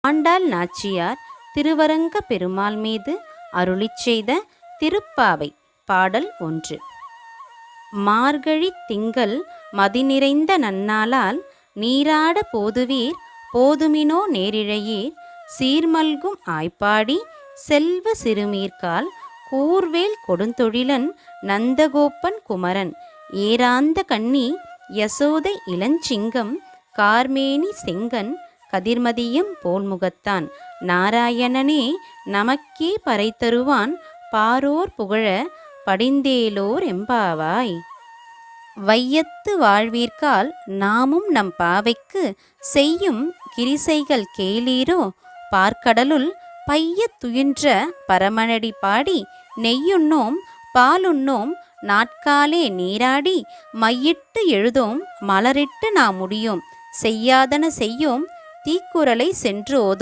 ஆண்டாள் நாச்சியார் திருவரங்க பெருமாள் மீது அருளிச் செய்த திருப்பாவை பாடல் 1. மார்கழி திங்கள் மதிநிறைந்த நன்னாளால் நீராட போதுவீர் போதுமினோ நேரிழையீர் சீர்மல்கும் ஆய்ப்பாடி செல்வ சிறுமீர்கால் கூர்வேல் கொடுந்தொழிலன் நந்தகோப்பன் குமரன் ஏராந்த கண்ணி யசோதை இளஞ்சிங்கம் கார்மேனி செங்கன் கதிர்மதியம் போல்முகத்தான் நாராயணனே நமக்கே பறைதருவான் பாரோர் புகழ படிந்தேலோர் எம்பாவாய். வையத்து வாழ்வீர்கால் நாமும் நம் பாவைக்கு செய்யும் கிரிசைகள் கேளீரோ பார்க்கடலுள் பையத் துயின்ற பரமனடி பாடி நெய்யுண்ணோம் பாலுண்ணோம் நாட்காலே நீராடி மையிட்டு எழுதோம் மலரிட்டு நாம் முடியோம் செய்யாதன செய்யோம் தீக்குறளை சென்று ஓதோம்.